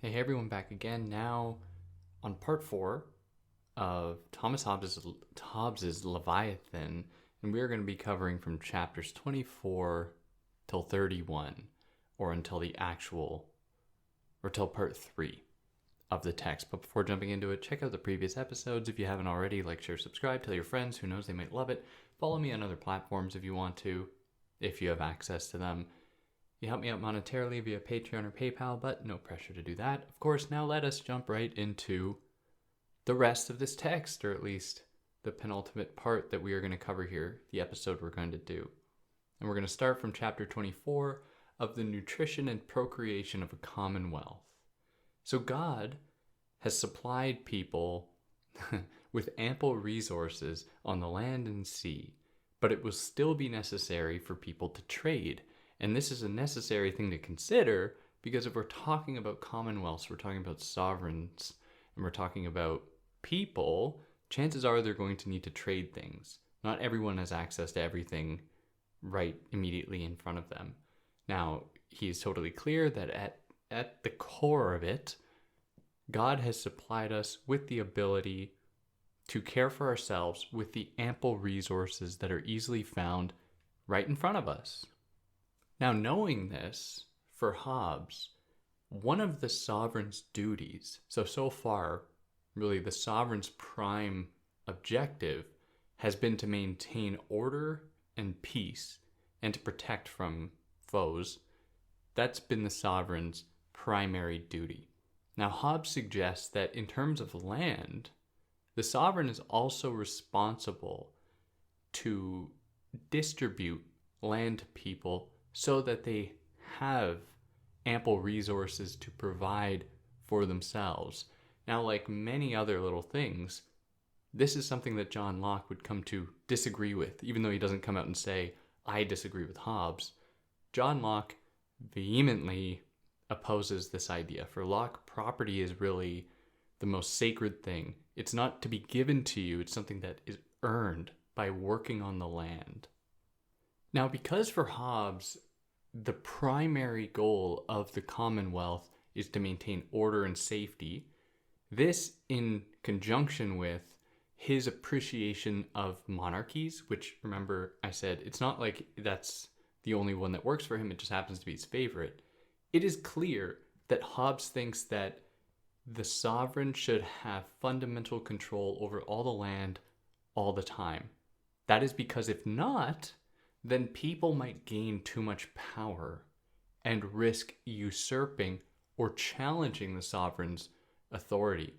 Hey everyone, back again now on part 4 of Thomas Hobbes's Leviathan, and we are going to be covering from chapters 24 till 31, or until till part 3 of the text. But before jumping into it, check out the previous episodes if you haven't already. Like, share, subscribe, tell your friends, who knows, they might love it. Follow me on other platforms if you want to, if you have access to them. You help me out monetarily via Patreon or PayPal, but no pressure to do that. Of course, now let us jump right into the rest of this text, or at least the penultimate part that we are going to cover here, the episode we're going to do. And we're going to start from chapter 24 of the nutrition and procreation of a commonwealth. So God has supplied people with ample resources on the land and sea, but it will still be necessary for people to trade. And this is a necessary thing to consider, because if we're talking about commonwealths, we're talking about sovereigns, and we're talking about people, chances are they're going to need to trade things. Not everyone has access to everything right immediately in front of them. Now, he is totally clear that at the core of it, God has supplied us with the ability to care for ourselves with the ample resources that are easily found right in front of us. Now, knowing this, for Hobbes, one of the sovereign's duties, so far, really the sovereign's prime objective has been to maintain order and peace and to protect from foes. That's been the sovereign's primary duty. Now, Hobbes suggests that in terms of land, the sovereign is also responsible to distribute land to people so that they have ample resources to provide for themselves. Now, like many other little things, this is something that John Locke would come to disagree with, even though he doesn't come out and say, I disagree with Hobbes. John Locke vehemently opposes this idea. For Locke, property is really the most sacred thing. It's not to be given to you, it's something that is earned by working on the land. Now, because for Hobbes, the primary goal of the Commonwealth is to maintain order and safety, this in conjunction with his appreciation of monarchies, which, remember, I said it's not like that's the only one that works for him, it just happens to be his favorite. It is clear that Hobbes thinks that the sovereign should have fundamental control over all the land all the time. That is because if not, then people might gain too much power and risk usurping or challenging the sovereign's authority.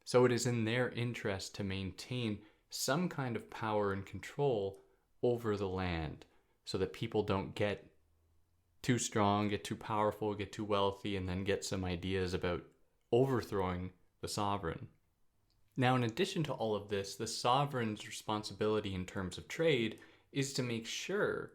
So it is in their interest to maintain some kind of power and control over the land so that people don't get too strong, get too powerful, get too wealthy, and then get some ideas about overthrowing the sovereign. Now, in addition to all of this, the sovereign's responsibility in terms of trade is to make sure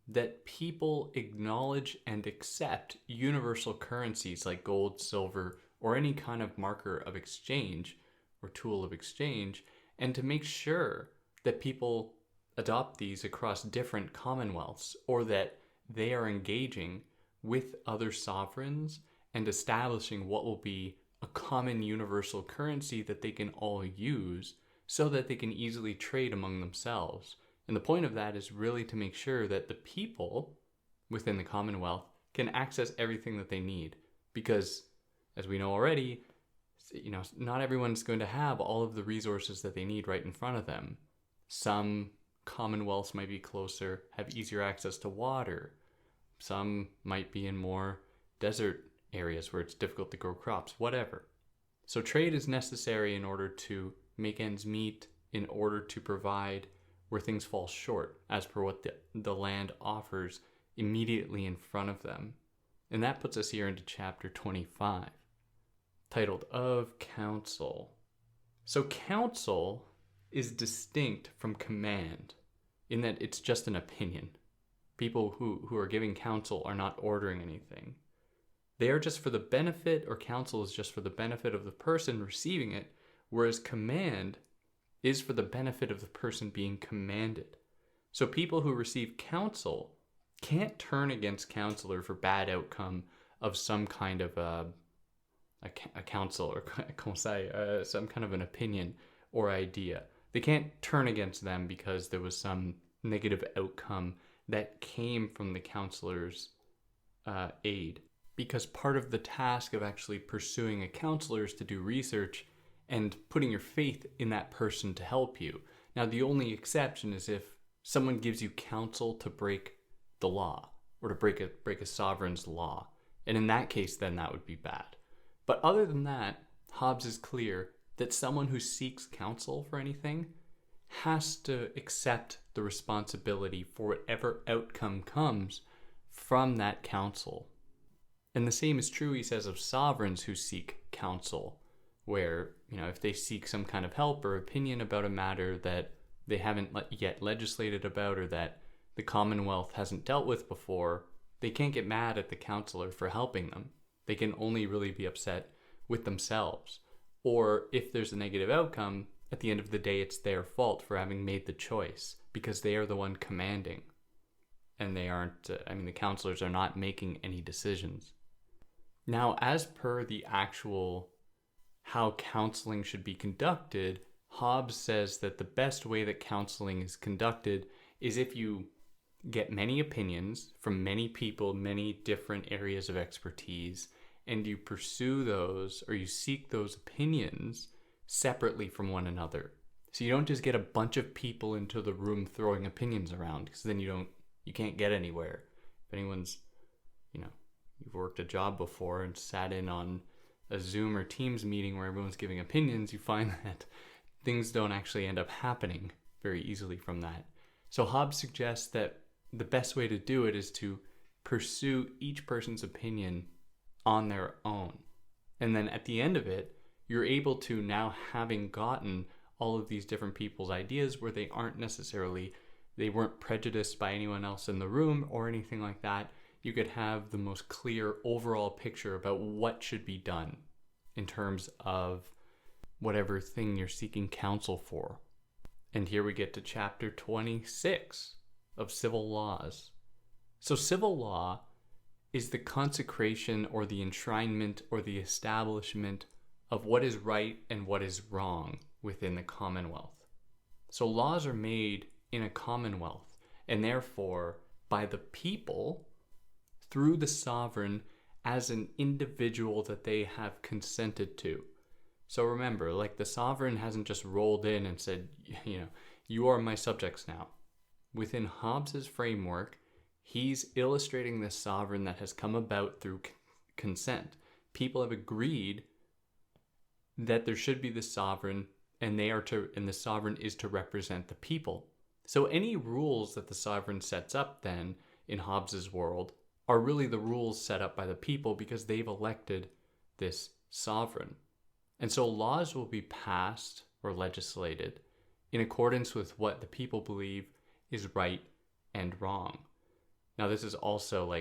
that people acknowledge and accept universal currencies like gold, silver, or any kind of marker of exchange or tool of exchange, and to make sure that people adopt these across different commonwealths, or that they are engaging with other sovereigns and establishing what will be a common universal currency that they can all use so that they can easily trade among themselves. And the point of that is really to make sure that the people within the Commonwealth can access everything that they need. Because, as we know already, not everyone's going to have all of the resources that they need right in front of them. Some commonwealths might be closer, have easier access to water. Some might be in more desert areas where it's difficult to grow crops, whatever. So trade is necessary in order to make ends meet, in order to provide where things fall short, as per what the land offers immediately in front of them. And that puts us here into chapter 25, titled Of Counsel. So counsel is distinct from command in that it's just an opinion. People who are giving counsel are not ordering anything. They are just for the benefit, or counsel is just for the benefit of the person receiving it, whereas command is for the benefit of the person being commanded. So people who receive counsel can't turn against counselor for bad outcome of some kind of a counsel or conseil, some kind of an opinion or idea. They can't turn against them because there was some negative outcome that came from the counselor's aid. Because part of the task of actually pursuing a counselor is to do research and putting your faith in that person to help you. Now, the only exception is if someone gives you counsel to break the law or to break a sovereign's law. And in that case, then that would be bad. But other than that, Hobbes is clear that someone who seeks counsel for anything has to accept the responsibility for whatever outcome comes from that counsel. And the same is true, he says, of sovereigns who seek counsel, where, if they seek some kind of help or opinion about a matter that they haven't yet legislated about or that the Commonwealth hasn't dealt with before, they can't get mad at the counselor for helping them. They can only really be upset with themselves. Or if there's a negative outcome, at the end of the day, it's their fault for having made the choice because they are the one commanding. And they aren't, the counselors are not making any decisions. Now, as per the actual how counseling should be conducted, Hobbes says that the best way that counseling is conducted is if you get many opinions from many people, many different areas of expertise, and you pursue those or you seek those opinions separately from one another. So you don't just get a bunch of people into the room throwing opinions around, because then you can't get anywhere. If anyone's, you've worked a job before and sat in on a Zoom or Teams meeting where everyone's giving opinions, you find that things don't actually end up happening very easily from that. So Hobbes suggests that the best way to do it is to pursue each person's opinion on their own. And then at the end of it, you're able to, now having gotten all of these different people's ideas where they weren't prejudiced by anyone else in the room or anything like that, you could have the most clear overall picture about what should be done in terms of whatever thing you're seeking counsel for. And here we get to chapter 26 of civil laws. So civil law is the consecration or the enshrinement or the establishment of what is right and what is wrong within the Commonwealth. So laws are made in a Commonwealth, and therefore by the people through the sovereign as an individual that they have consented to. So remember, the sovereign hasn't just rolled in and said, you are my subjects now. Within Hobbes's framework, he's illustrating the sovereign that has come about through consent. People have agreed that there should be the sovereign, and the sovereign is to represent the people. So any rules that the sovereign sets up then in Hobbes's world are really the rules set up by the people because they've elected this sovereign. And so laws will be passed or legislated in accordance with what the people believe is right and wrong. Now, this is also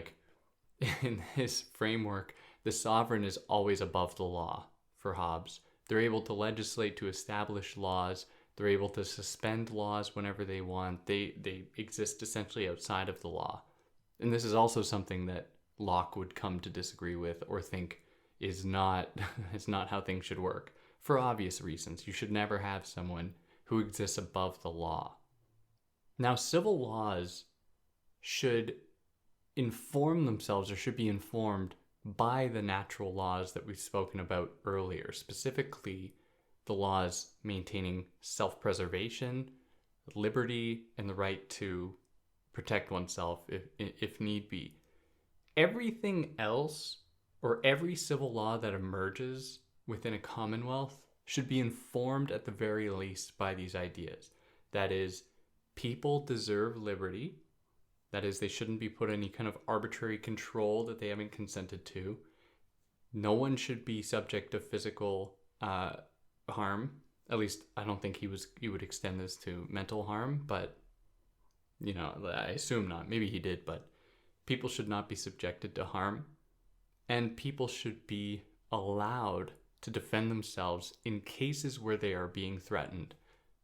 in this framework, the sovereign is always above the law for Hobbes. They're able to legislate to establish laws. They're able to suspend laws whenever they want. They exist essentially outside of the law. And this is also something that Locke would come to disagree with or think is not how things should work. For obvious reasons, you should never have someone who exists above the law. Now, civil laws should inform themselves or should be informed by the natural laws that we've spoken about earlier, specifically the laws maintaining self-preservation, liberty, and the right to protect oneself if need be. Everything else, or every civil law that emerges within a commonwealth, should be informed at the very least by these ideas. That is, people deserve liberty. That is, they shouldn't be put any kind of arbitrary control that they haven't consented to. No one should be subject to physical harm. At least, I don't think he would extend this to mental harm, but I assume not. Maybe he did, but people should not be subjected to harm. And people should be allowed to defend themselves in cases where they are being threatened,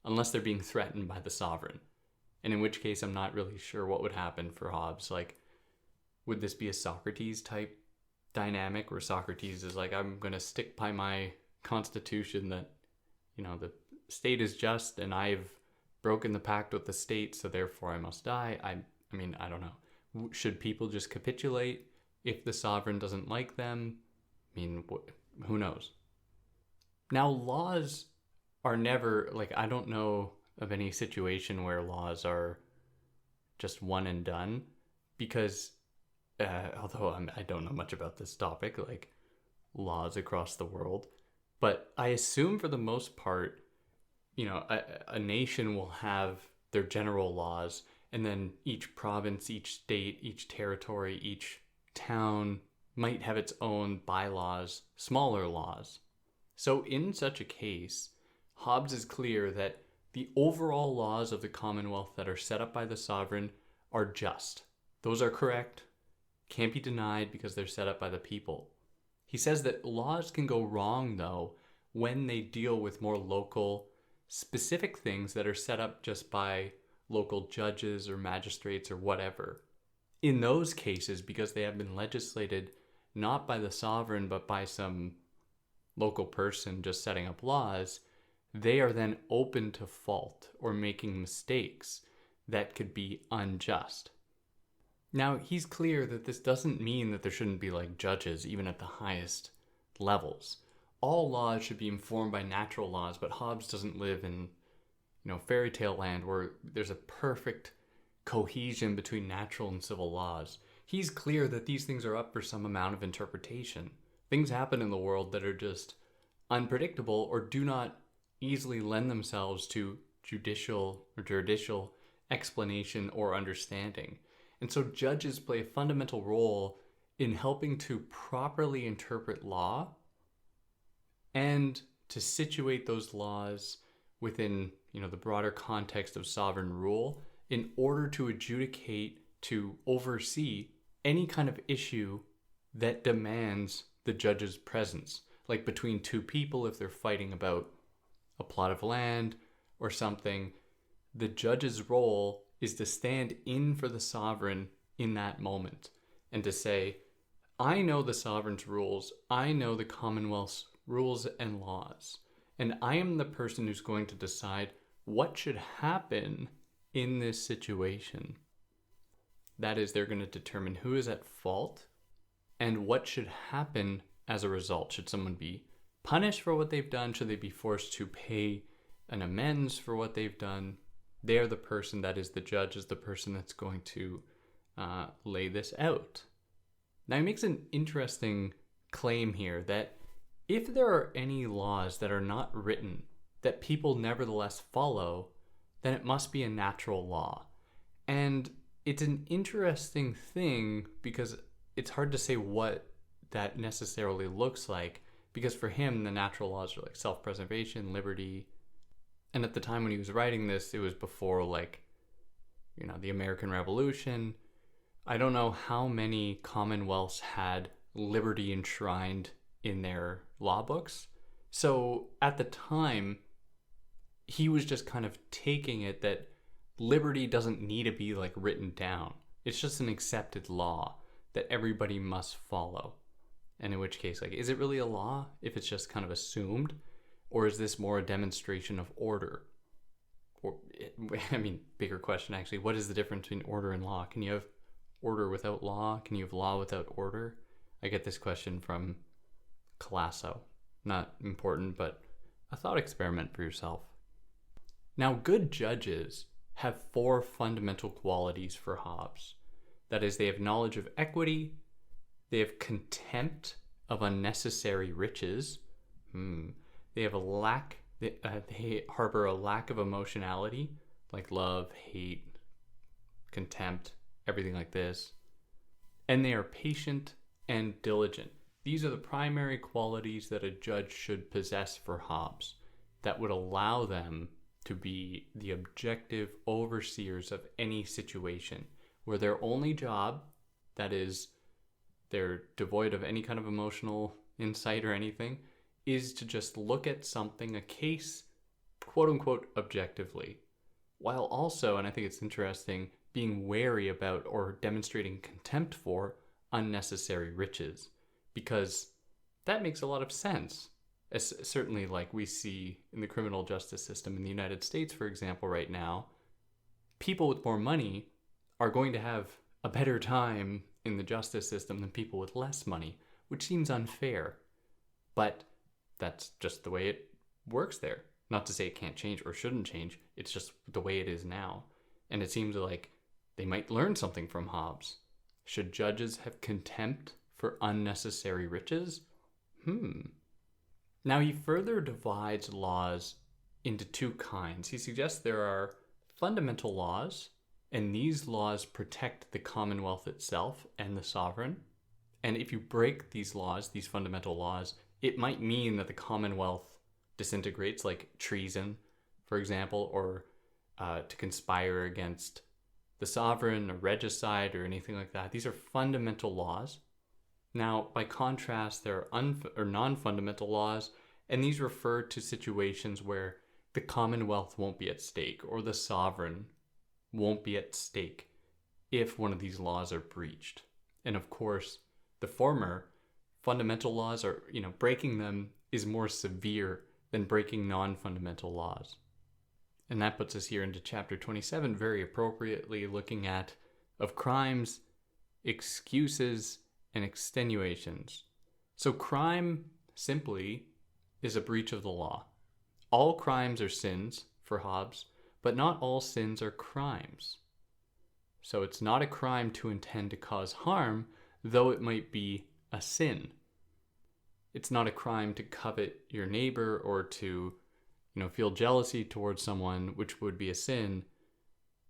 unless they're being threatened by the sovereign. And in which case, I'm not really sure what would happen for Hobbes. Would this be a Socrates type dynamic where Socrates is like, I'm going to stick by my constitution that, the state is just and I've broken the pact with the state, so therefore I must die. I mean, I don't know. Should people just capitulate if the sovereign doesn't like them? I mean, who knows? Now, laws are never, like, I don't know of any situation where laws are just one and done, because although I don't know much about this topic, like laws across the world, but I assume for the most part, a nation will have their general laws, and then each province, each state, each territory, each town might have its own bylaws, smaller laws. So in such a case, Hobbes is clear that the overall laws of the Commonwealth that are set up by the sovereign are just. Those are correct, can't be denied because they're set up by the people. He says that laws can go wrong, though, when they deal with more local, specific things that are set up just by local judges or magistrates or whatever. In those cases, because they have been legislated not by the sovereign but by some local person just setting up laws, they are then open to fault or making mistakes that could be unjust. Now, he's clear that this doesn't mean that there shouldn't be like judges even at the highest levels. All laws should be informed by natural laws, but Hobbes doesn't live in, fairy tale land where there's a perfect cohesion between natural and civil laws. He's clear that these things are up for some amount of interpretation. Things happen in the world that are just unpredictable or do not easily lend themselves to judicial explanation or understanding. And so judges play a fundamental role in helping to properly interpret law and to situate those laws within, the broader context of sovereign rule in order to adjudicate, to oversee any kind of issue that demands the judge's presence, like between two people if they're fighting about a plot of land or something. The judge's role is to stand in for the sovereign in that moment and to say, I know the sovereign's rules, I know the Commonwealth's rules and laws, and I am the person who's going to decide what should happen in this situation. That is, they're going to determine who is at fault and what should happen as a result. Should someone be punished for what they've done? Should they be forced to pay an amends for what they've done? They are the person, that is the judge, is the person that's going to lay this out. Now he makes an interesting claim here that if there are any laws that are not written that people nevertheless follow, then it must be a natural law. And it's an interesting thing because it's hard to say what that necessarily looks like, because for him the natural laws are like self-preservation, liberty. And at the time when he was writing this, it was before the American Revolution. I don't know how many commonwealths had liberty enshrined in their law books. So at the time, he was just kind of taking it that liberty doesn't need to be written down. It's just an accepted law that everybody must follow. And in which case, is it really a law if it's just kind of assumed? Or is this more a demonstration of order? Or, bigger question actually, what is the difference between order and law? Can you have order without law? Can you have law without order? I get this question from Colasso. Not important, but a thought experiment for yourself. Now, good judges have 4 fundamental qualities for Hobbes. That is, they have knowledge of equity, they have contempt of unnecessary riches, they have they harbor a lack of emotionality, like love, hate, contempt, everything like this. And they are patient and diligent. These are the primary qualities that a judge should possess for Hobbes that would allow them to be the objective overseers of any situation where their only job, that is, they're devoid of any kind of emotional insight or anything, is to just look at something, a case, quote unquote, objectively, while also, and I think it's interesting, being wary about or demonstrating contempt for unnecessary riches. because that makes a lot of sense. As certainly like we see in the criminal justice system in the United States, for example, right now, people with more money are going to have a better time in the justice system than people with less money, which seems unfair. But that's just the way it works there. Not to say it can't change or shouldn't change, it's just the way it is now. And it seems like they might learn something from Hobbes. Should judges have contempt for unnecessary riches? Now he further divides laws into two kinds. He suggests there are fundamental laws, and these laws protect the commonwealth itself and the sovereign. And if you break these laws, these fundamental laws, it might mean that the commonwealth disintegrates, like treason, for example, or to conspire against the sovereign, or regicide, or anything like that. These are fundamental laws. Now, by contrast, there are non-fundamental laws, and these refer to situations where the commonwealth won't be at stake, or the sovereign won't be at stake if one of these laws are breached. And of course, the former fundamental laws are, breaking them is more severe than breaking non-fundamental laws. And that puts us here into chapter 27, very appropriately looking at of crimes, excuses, and extenuations. So crime simply is a breach of the law. All crimes are sins for Hobbes, but not all sins are crimes. So it's not a crime to intend to cause harm, though it might be a sin. It's not a crime to covet your neighbor or to, feel jealousy towards someone, which would be a sin.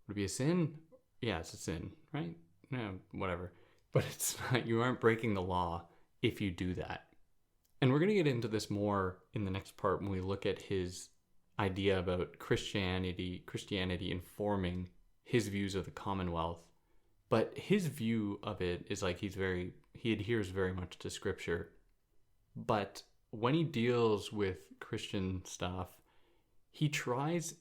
Would it be a sin? Yeah, it's a sin, right? No, whatever. But it's not, you aren't breaking the law if you do that. And we're going to get into this more in the next part when we look at his idea about Christianity informing his views of the Commonwealth. But his view of it is like he adheres very much to Scripture. But when he deals with Christian stuff, he tries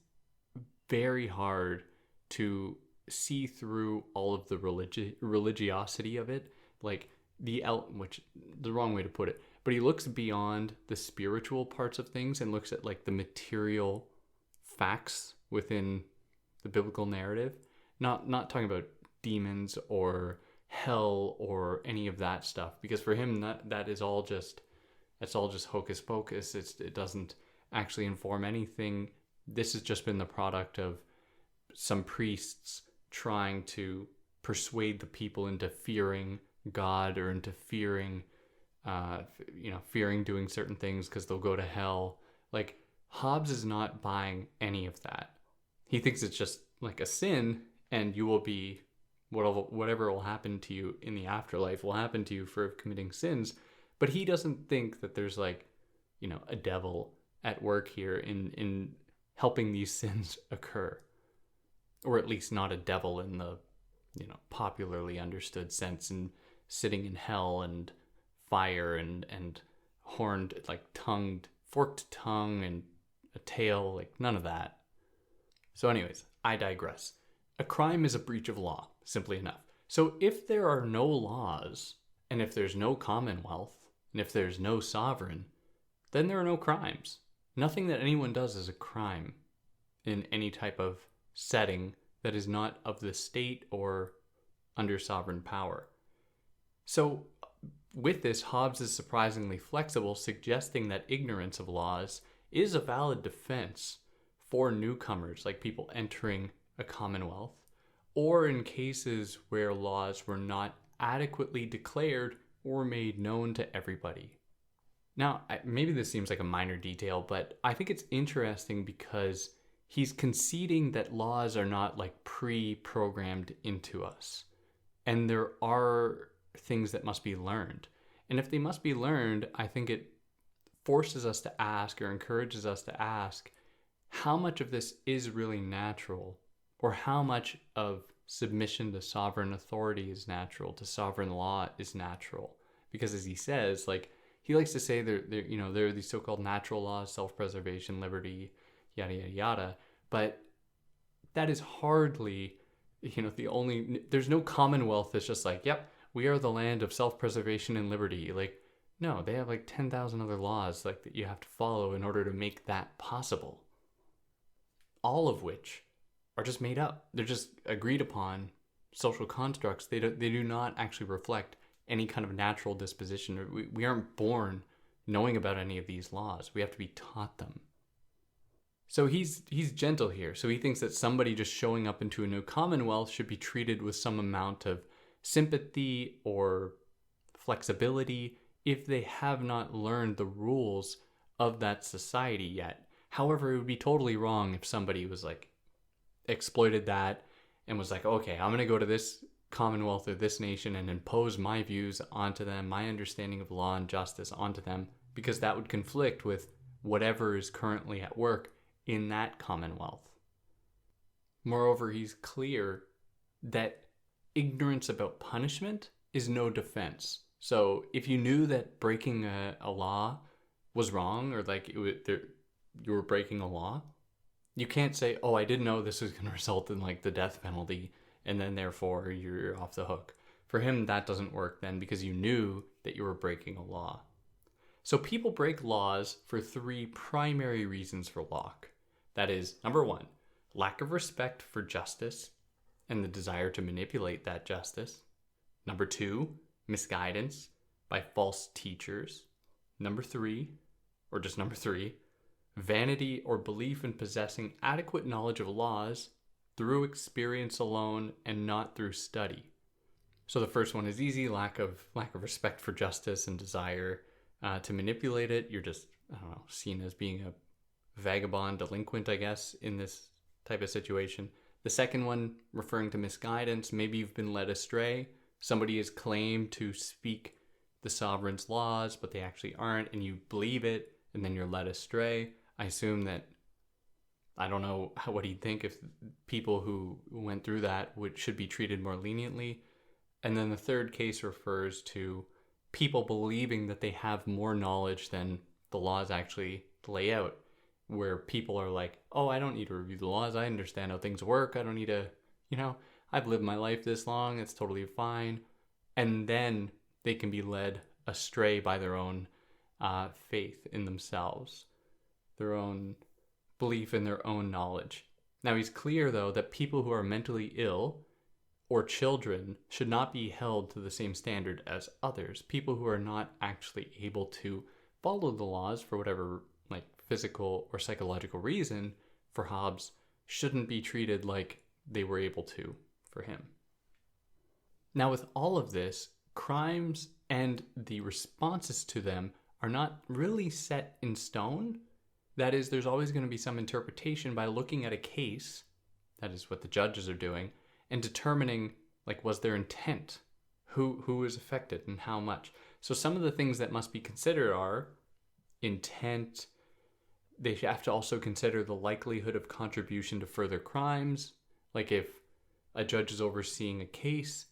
very hard to see through all of the religiosity of it, like which the wrong way to put it, but he looks beyond the spiritual parts of things and looks at like the material facts within the biblical narrative. Not talking about demons or hell or any of that stuff, because for him that's all just hocus pocus. It doesn't actually inform anything. This has just been the product of some priests trying to persuade the people into fearing God or into fearing doing certain things because they'll go to hell. Like, Hobbes is not buying any of that. He thinks it's just like a sin, and you will be, whatever will happen to you in the afterlife will happen to you for committing sins. But he doesn't think that there's a devil at work here in helping these sins occur. Or at least not a devil in the, popularly understood sense, and sitting in hell and fire and horned, forked tongue and a tail, none of that. So anyways, I digress. A crime is a breach of law, simply enough. So if there are no laws, and if there's no commonwealth, and if there's no sovereign, then there are no crimes. Nothing that anyone does is a crime in any type of setting that is not of the state or under sovereign power. So with this, Hobbes is surprisingly flexible, suggesting that ignorance of laws is a valid defense for newcomers, like people entering a commonwealth, or in cases where laws were not adequately declared or made known to everybody. Now, maybe this seems like a minor detail, but I think it's interesting because he's conceding that laws are not pre-programmed into us. And there are things that must be learned. And if they must be learned, I think it forces us to ask, or encourages us to ask, how much of this is really natural, or how much of submission to sovereign authority is natural, to sovereign law is natural. Because as he says, he likes to say there are these so-called natural laws, self-preservation, liberty, yada, yada, yada. But that is hardly, there's no commonwealth that's just yep, we are the land of self-preservation and liberty. No, they have like 10,000 other laws like that you have to follow in order to make that possible. All of which are just made up. They're just agreed upon social constructs. They do not actually reflect any kind of natural disposition. We aren't born knowing about any of these laws. We have to be taught them. So he's gentle here. So he thinks that somebody just showing up into a new commonwealth should be treated with some amount of sympathy or flexibility if they have not learned the rules of that society yet. However, it would be totally wrong if somebody was like exploited that and was like, okay, I'm going to go to this commonwealth or this nation and impose my views onto them, my understanding of law and justice onto them, because that would conflict with whatever is currently at work in that commonwealth. Moreover, he's clear that ignorance about punishment is no defense. So if you knew that breaking a law was wrong, or like you were breaking a law, you can't say, oh, I didn't know this was going to result in like the death penalty, and then therefore you're off the hook. For him, that doesn't work then, because you knew that you were breaking a law. So people break laws for three primary reasons for Locke. That is, number one, lack of respect for justice and the desire to manipulate that justice. Number two, misguidance by false teachers. Number three, vanity or belief in possessing adequate knowledge of laws through experience alone and not through study. So the first one is easy, lack of respect for justice and desire to manipulate it. You're just, seen as being a vagabond delinquent, I guess, in this type of situation. The second one, referring to misguidance, maybe you've been led astray. Somebody has claimed to speak the sovereign's laws, but they actually aren't, and you believe it, and then you're led astray. I assume that, I don't know what he'd think if people who went through that should be treated more leniently. And then the third case refers to people believing that they have more knowledge than the laws actually lay out, where people are like, oh, I don't need to review the laws. I understand how things work. I don't need to, I've lived my life this long. It's totally fine. And then they can be led astray by their own faith in themselves, their own belief in their own knowledge. Now, he's clear, though, that people who are mentally ill or children should not be held to the same standard as others. People who are not actually able to follow the laws for whatever physical or psychological reason, for Hobbes, shouldn't be treated like they were able to for him. Now, with all of this, crimes and the responses to them are not really set in stone. That is, there's always going to be some interpretation by looking at a case, that is what the judges are doing, and determining, was there intent? Who is affected and how much? So some of the things that must be considered are intent. They have to also consider the likelihood of contribution to further crimes. Like if a judge is overseeing a case,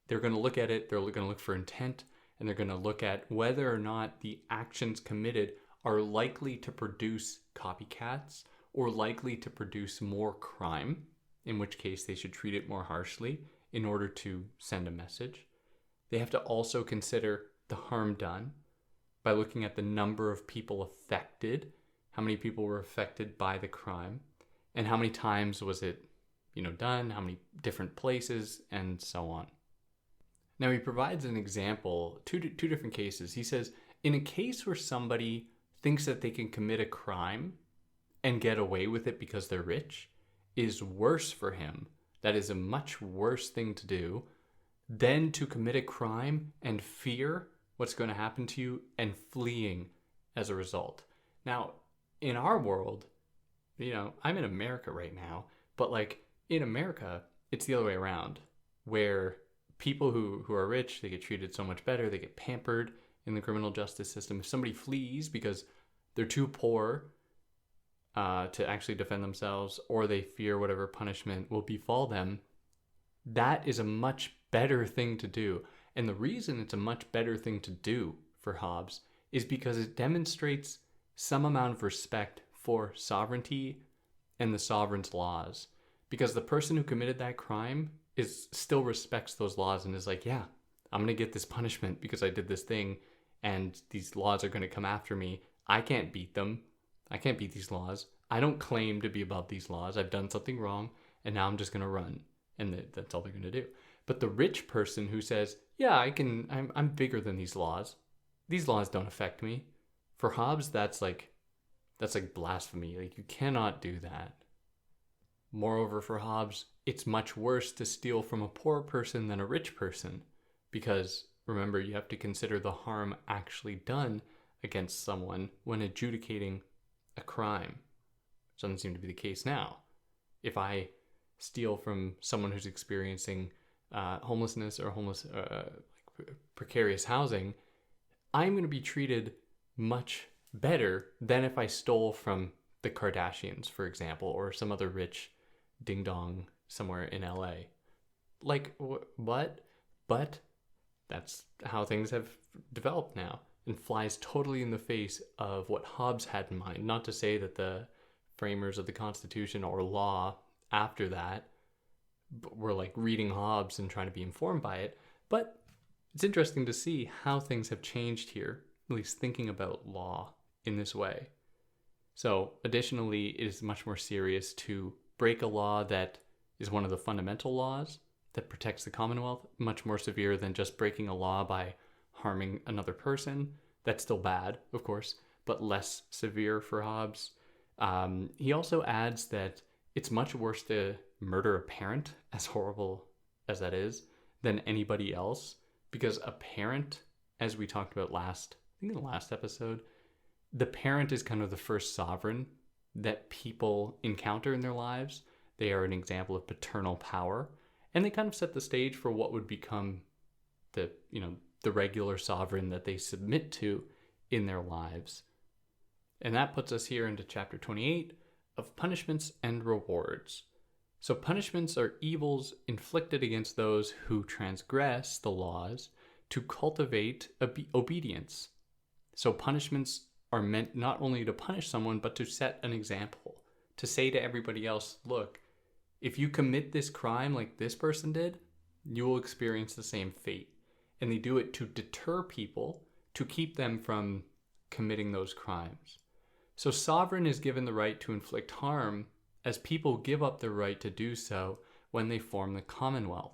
they're going to look at it, they're going to look for intent, and they're going to look at whether or not the actions committed are likely to produce copycats or likely to produce more crime, in which case they should treat it more harshly in order to send a message. They have to also consider the harm done by looking at the number of people affected, how many people were affected by the crime, and how many times was it, done, how many different places, and so on. Now he provides an example, two different cases. He says, in a case where somebody thinks that they can commit a crime and get away with it because they're rich, is worse for him. That is a much worse thing to do than to commit a crime and fear what's going to happen to you and fleeing as a result. Now, in our world, I'm in America right now, but in America, it's the other way around, where people who are rich, they get treated so much better, they get pampered in the criminal justice system. If somebody flees because they're too poor to actually defend themselves, or they fear whatever punishment will befall them, that is a much better thing to do. And the reason it's a much better thing to do for Hobbes is because it demonstrates some amount of respect for sovereignty and the sovereign's laws. Because the person who committed that crime still respects those laws and is like, yeah, I'm going to get this punishment because I did this thing. and these laws are going to come after me. I can't beat them. I can't beat these laws. I don't claim to be above these laws. I've done something wrong, and now I'm just going to run. And that's all they're going to do. But the rich person who says, yeah, I'm bigger than these laws. These laws don't affect me. For Hobbes, that's like blasphemy. Like, you cannot do that. Moreover, for Hobbes, it's much worse to steal from a poor person than a rich person, because remember, you have to consider the harm actually done against someone when adjudicating a crime. Which doesn't seem to be the case now. If I steal from someone who's experiencing homelessness or precarious housing, I'm going to be treated much better than if I stole from the Kardashians, for example, or some other rich ding-dong somewhere in LA. Like, what? But that's how things have developed now, and flies totally in the face of what Hobbes had in mind. Not to say that the framers of the Constitution or law after that were like reading Hobbes and trying to be informed by it, but it's interesting to see how things have changed here, at least thinking about law in this way. So additionally, it is much more serious to break a law that is one of the fundamental laws that protects the Commonwealth, much more severe than just breaking a law by harming another person. That's still bad, of course, but less severe for Hobbes. He also adds that it's much worse to murder a parent, as horrible as that is, than anybody else, because a parent, as we talked about I think in the last episode, the parent is kind of the first sovereign that people encounter in their lives. They are an example of paternal power, and they kind of set the stage for what would become the regular sovereign that they submit to in their lives. And that puts us here into chapter 28 of punishments and rewards. So punishments are evils inflicted against those who transgress the laws to cultivate obedience. So punishments are meant not only to punish someone, but to set an example, to say to everybody else, look, if you commit this crime like this person did, you will experience the same fate. And they do it to deter people, to keep them from committing those crimes. So sovereign is given the right to inflict harm as people give up their right to do so when they form the Commonwealth.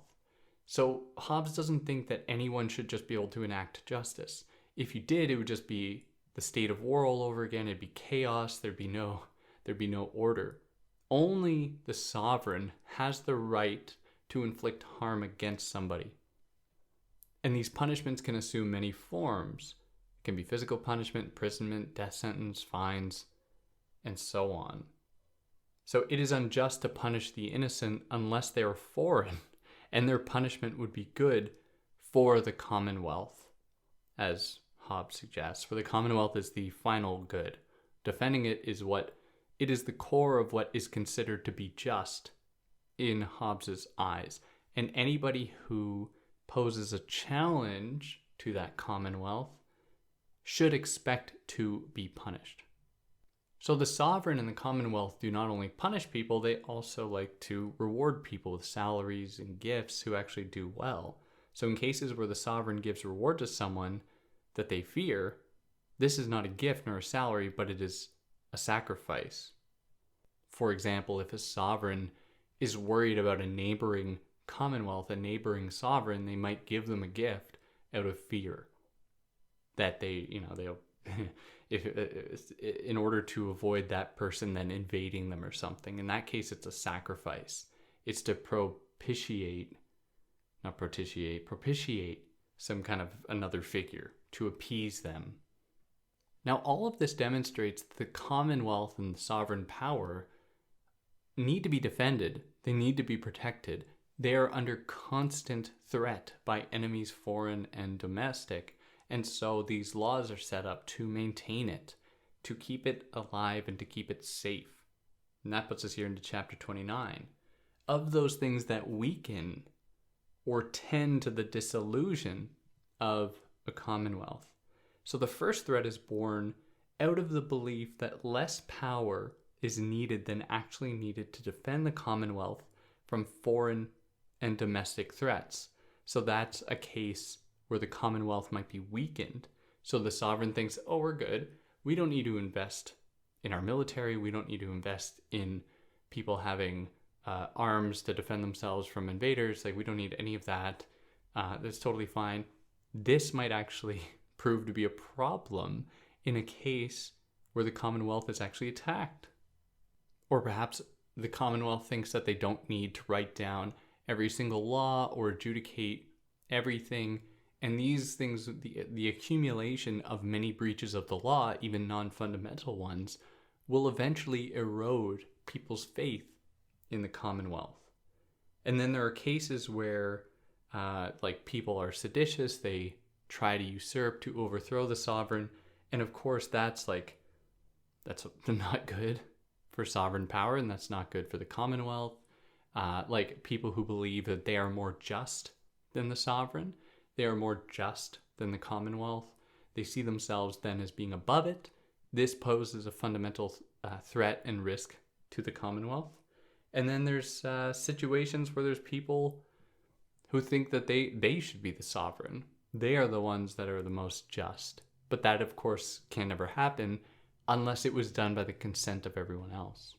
So Hobbes doesn't think that anyone should just be able to enact justice. If you did, it would just be the state of war all over again. It'd be chaos. There'd be no order. Only the sovereign has the right to inflict harm against somebody. And these punishments can assume many forms. It can be physical punishment, imprisonment, death sentence, fines, and so on. So it is unjust to punish the innocent unless they are foreign, and their punishment would be good for the Commonwealth, as Hobbes suggests. For the Commonwealth is the final good. Defending it is the core of what is considered to be just in Hobbes's eyes. And anybody who poses a challenge to that Commonwealth should expect to be punished. So the sovereign and the Commonwealth do not only punish people, they also like to reward people with salaries and gifts who actually do well. So in cases where the sovereign gives reward to someone that they fear, this is not a gift nor a salary, but it is a sacrifice. For example, if a sovereign is worried about a neighboring Commonwealth, a neighboring sovereign, they might give them a gift out of fear that they'll if in order to avoid that person then invading them or something. In that case, it's a sacrifice. It's to propitiate some kind of another figure, to appease them. Now, all of this demonstrates that the Commonwealth and the sovereign power need to be defended. They need to be protected. They are under constant threat by enemies, foreign and domestic. And so these laws are set up to maintain it, to keep it alive and to keep it safe. And that puts us here into chapter 29. Of those things that weaken or tend to the dissolution of a commonwealth. So the first threat is born out of the belief that less power is needed than actually needed to defend the commonwealth from foreign and domestic threats. So that's a case where the Commonwealth might be weakened. So the sovereign thinks, oh, we're good. We don't need to invest in our military. We don't need to invest in people having arms to defend themselves from invaders. Like, we don't need any of that. That's totally fine. This might actually prove to be a problem in a case where the Commonwealth is actually attacked. Or perhaps the Commonwealth thinks that they don't need to write down every single law or adjudicate everything. And these things, the accumulation of many breaches of the law, even non-fundamental ones, will eventually erode people's faith in the Commonwealth. And then there are cases where like people are seditious, they try to usurp, to overthrow the sovereign. And of course, that's not good for sovereign power, and that's not good for the Commonwealth. Like people who believe that they are more just than the sovereign, they are more just than the Commonwealth. They see themselves then as being above it. This poses a fundamental threat and risk to the Commonwealth. And then there's situations where there's people who think that they should be the sovereign. They are the ones that are the most just. But that, of course, can never happen unless it was done by the consent of everyone else.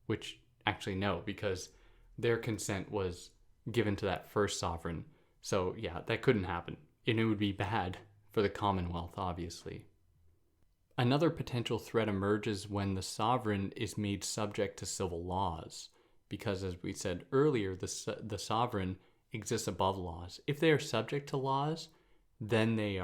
Which, actually, no, because their consent was given to that first sovereign. So, yeah, that couldn't happen. And it would be bad for the Commonwealth, obviously. Another potential threat emerges when the sovereign is made subject to civil laws. Because, as we said earlier, the sovereign exists above laws. If they are subject to laws, then they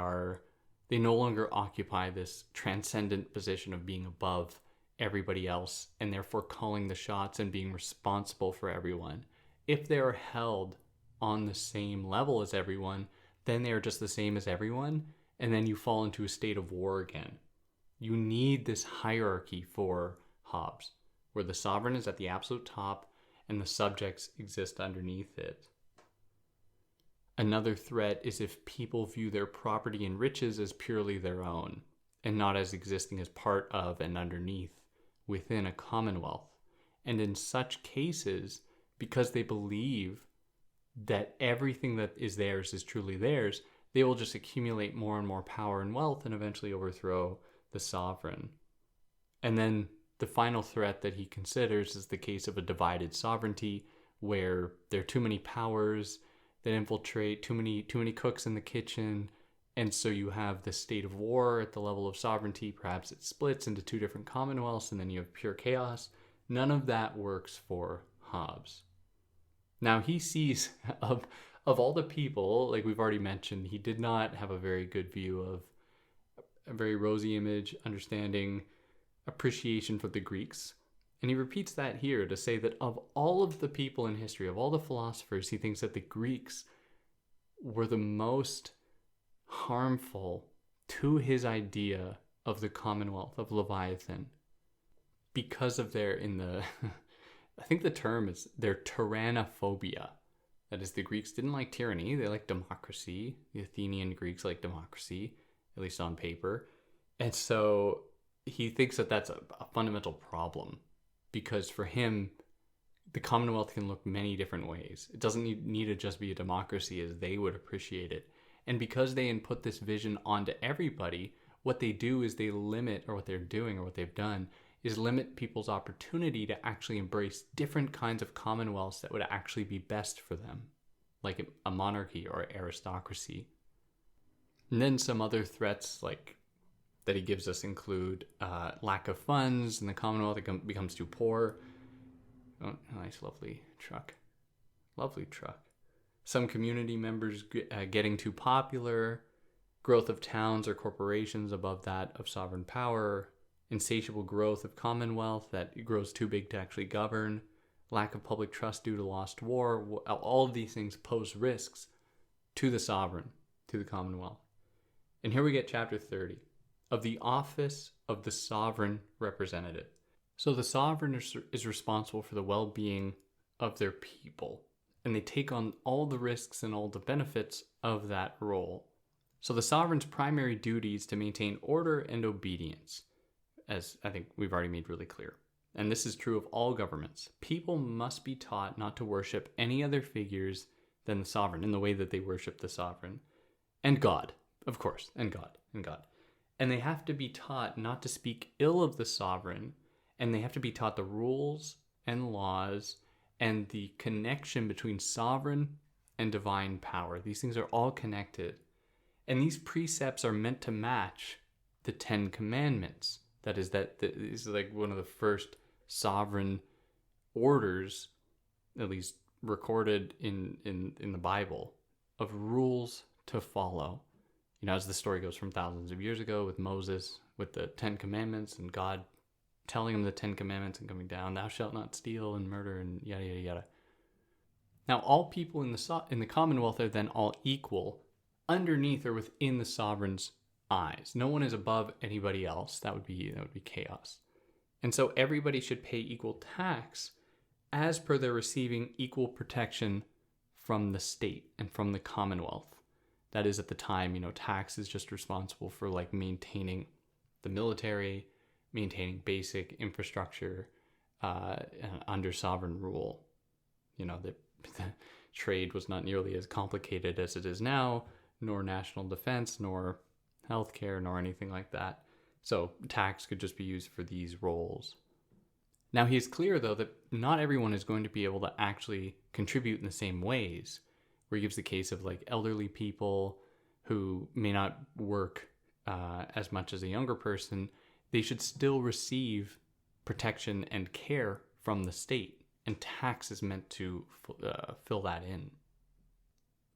no longer occupy this transcendent position of being above everybody else and therefore calling the shots and being responsible for everyone. If they are held on the same level as everyone, then they are just the same as everyone, and then you fall into a state of war again. You need this hierarchy for Hobbes, where the sovereign is at the absolute top and the subjects exist underneath it. Another threat is if people view their property and riches as purely their own, and not as existing as part of and underneath within a commonwealth. And in such cases, because they believe that everything that is theirs is truly theirs, they will just accumulate more and more power and wealth and eventually overthrow the sovereign. And then the final threat that he considers is the case of a divided sovereignty, where there are too many powers that infiltrate, too many cooks in the kitchen, and so you have this state of war at the level of sovereignty. Perhaps it splits into two different commonwealths, and then you have pure chaos. None of that works for Hobbes. Now, he sees, of all the people, like we've already mentioned, he did not have a very good view of a very rosy image, understanding, appreciation for the Greeks. And he repeats that here to say that of all of the people in history, of all the philosophers, he thinks that the Greeks were the most harmful to his idea of the Commonwealth, of Leviathan, because of their, I think the term is their tyrannophobia. That is, the Greeks didn't like tyranny, they liked democracy. The Athenian Greeks liked democracy, at least on paper. And so he thinks that that's a fundamental problem. Because for him, the Commonwealth can look many different ways. It doesn't need to just be a democracy as they would appreciate it. And because they input this vision onto everybody, what they do is they limit, or what they're doing, or what they've done, is limit people's opportunity to actually embrace different kinds of commonwealths that would actually be best for them, like a monarchy or aristocracy. And then some other threats like that he gives us include lack of funds, and the Commonwealth becomes too poor. Oh, nice, lovely truck. Lovely truck. Some community members getting too popular, growth of towns or corporations above that of sovereign power, insatiable growth of Commonwealth that grows too big to actually govern, lack of public trust due to lost war. All of these things pose risks to the sovereign, to the Commonwealth. And here we get chapter 30. Of the office of the sovereign representative. So the sovereign is responsible for the well-being of their people, and they take on all the risks and all the benefits of that role. So the sovereign's primary duty is to maintain order and obedience, as I think we've already made really clear. And this is true of all governments. People must be taught not to worship any other figures than the sovereign in the way that they worship the sovereign. And God, of course, and God. And they have to be taught not to speak ill of the sovereign, and they have to be taught the rules and laws and the connection between sovereign and divine power. These things are all connected. And these precepts are meant to match the 10 Commandments. That is, this is like one of the first sovereign orders, at least recorded in the Bible, of rules to follow. You know, as the story goes from thousands of years ago with Moses, with the 10 Commandments and God telling him the 10 Commandments and coming down, thou shalt not steal and murder and yada, yada, yada. Now, all people in the Commonwealth are then all equal underneath or within the sovereign's eyes. No one is above anybody else. That would be chaos. And so everybody should pay equal tax as per their receiving equal protection from the state and from the Commonwealth. That is, at the time, tax is just responsible for like maintaining the military, maintaining basic infrastructure under sovereign rule. The trade was not nearly as complicated as it is now, nor national defense, nor healthcare, nor anything like that. So tax could just be used for these roles. Now, he is clear, though, that not everyone is going to be able to actually contribute in the same ways, where he gives the case of like elderly people who may not work as much as a younger person. They should still receive protection and care from the state, and tax is meant to fill that in.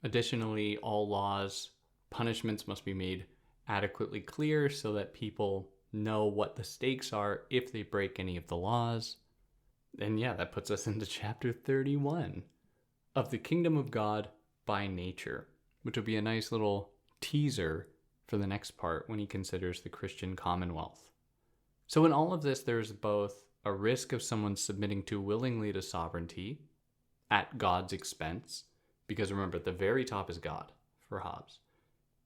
Additionally, all laws, punishments must be made adequately clear so that people know what the stakes are if they break any of the laws. And yeah, that puts us into chapter 31 of the kingdom of God by nature, which will be a nice little teaser for the next part when he considers the Christian commonwealth. So in all of this, there's both a risk of someone submitting too willingly to sovereignty at God's expense, because remember, at the very top is God for Hobbes.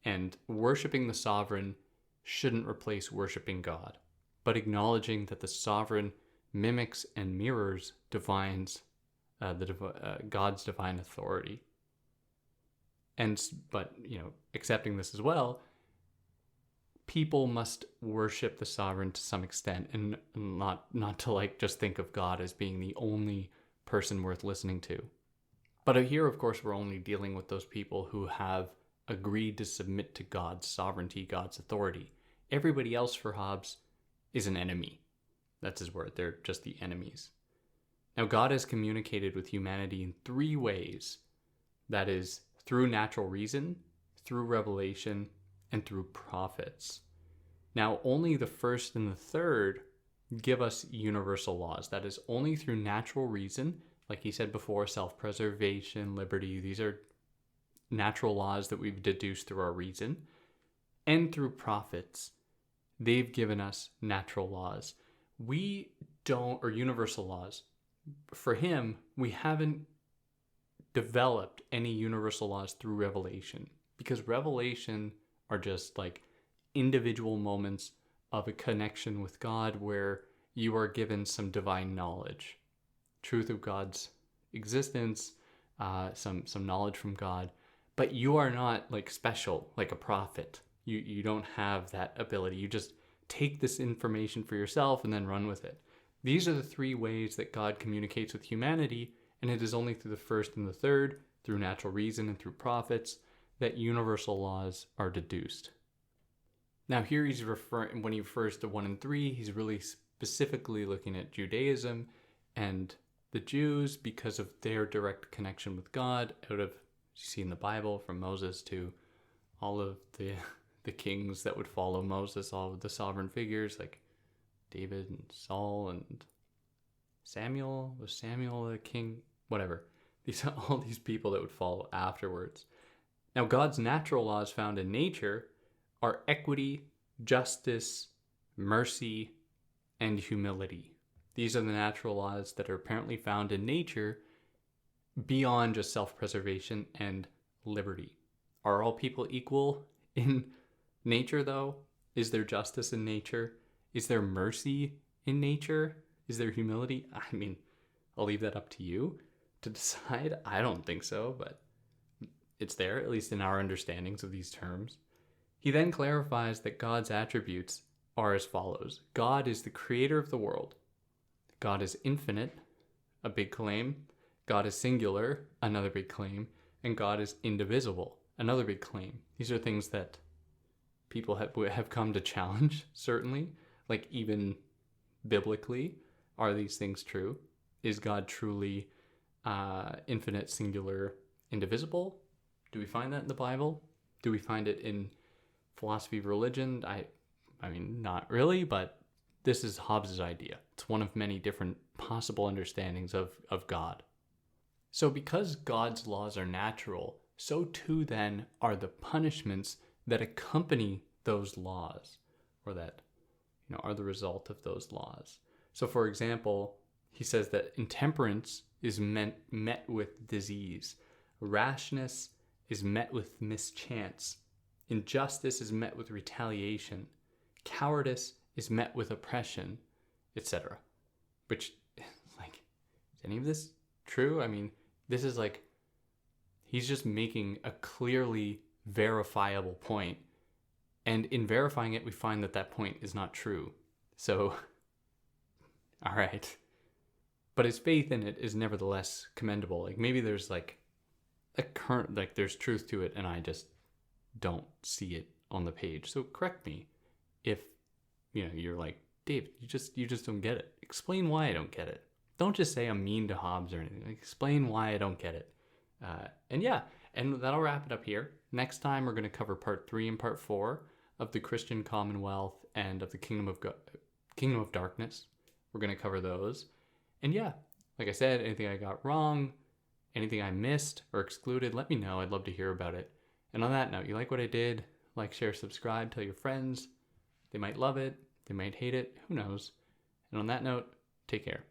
And worshiping the sovereign shouldn't replace worshiping God, but acknowledging that the sovereign mimics and mirrors God's divine authority. But accepting this as well, people must worship the sovereign to some extent, and not to like just think of God as being the only person worth listening to. But here, of course, we're only dealing with those people who have agreed to submit to God's sovereignty, God's authority. Everybody else for Hobbes is an enemy. That's his word. They're just the enemies. Now, God has communicated with humanity in 3 ways. That is, through natural reason, through revelation, and through prophets. Now, only the first and the third give us universal laws. That is, only through natural reason, like he said before, self-preservation, liberty, these are natural laws that we've deduced through our reason, and through prophets. They've given us natural laws. We don't, or universal laws. For him, we haven't developed any universal laws through revelation, because revelation are just like individual moments of a connection with God where you are given some divine knowledge, truth of God's existence, some knowledge from God. But you are not like special, like a prophet. You don't have that ability. You just take this information for yourself and then run with it. These are the 3 ways that God communicates with humanity, and it is only through the first and the third, through natural reason and through prophets, that universal laws are deduced. Now here he's referring, when he refers to 1 and 3, he's really specifically looking at Judaism and the Jews because of their direct connection with God out of, you see in the Bible, from Moses to all of the kings that would follow Moses, all of the sovereign figures like David and Saul and Samuel. Was Samuel the king? Whatever. All these people that would follow afterwards. Now, God's natural laws found in nature are equity, justice, mercy, and humility. These are the natural laws that are apparently found in nature beyond just self-preservation and liberty. Are all people equal in nature, though? Is there justice in nature? Is there mercy in nature? Is there humility? I mean, I'll leave that up to you to decide. I don't think so, but it's there, at least in our understandings of these terms. He then clarifies that God's attributes are as follows. God is the creator of the world. God is infinite, a big claim. God is singular, another big claim. And God is indivisible, another big claim. These are things that people have come to challenge, certainly. Like, even biblically, are these things true? Is God truly infinite, singular, indivisible? Do we find that in the Bible? Do we find it in philosophy of religion? I mean, not really, but this is Hobbes' idea. It's one of many different possible understandings of God. So because God's laws are natural, so too then are the punishments that accompany those laws, or that are the result of those laws. So for example, he says that intemperance is met with disease. Rashness is met with mischance. Injustice is met with retaliation. Cowardice is met with oppression, etc. Which, like, is any of this true? I mean, this is like, he's just making a clearly verifiable point. And in verifying it, we find that that point is not true. So, all right. But his faith in it is nevertheless commendable. Like, maybe there's like a current, like, there's truth to it and I just don't see it on the page. So correct me if, you're like, Dave, you just don't get it. Explain why I don't get it. Don't just say I'm mean to Hobbes or anything. Like, explain why I don't get it. And that'll wrap it up here. Next time we're going to cover part 3 and part 4 of the Christian Commonwealth and of the Kingdom of Darkness. We're going to cover those. And yeah, like I said, anything I got wrong, anything I missed or excluded, let me know. I'd love to hear about it. And on that note, you like what I did? Like, share, subscribe, tell your friends. They might love it. They might hate it. Who knows? And on that note, take care.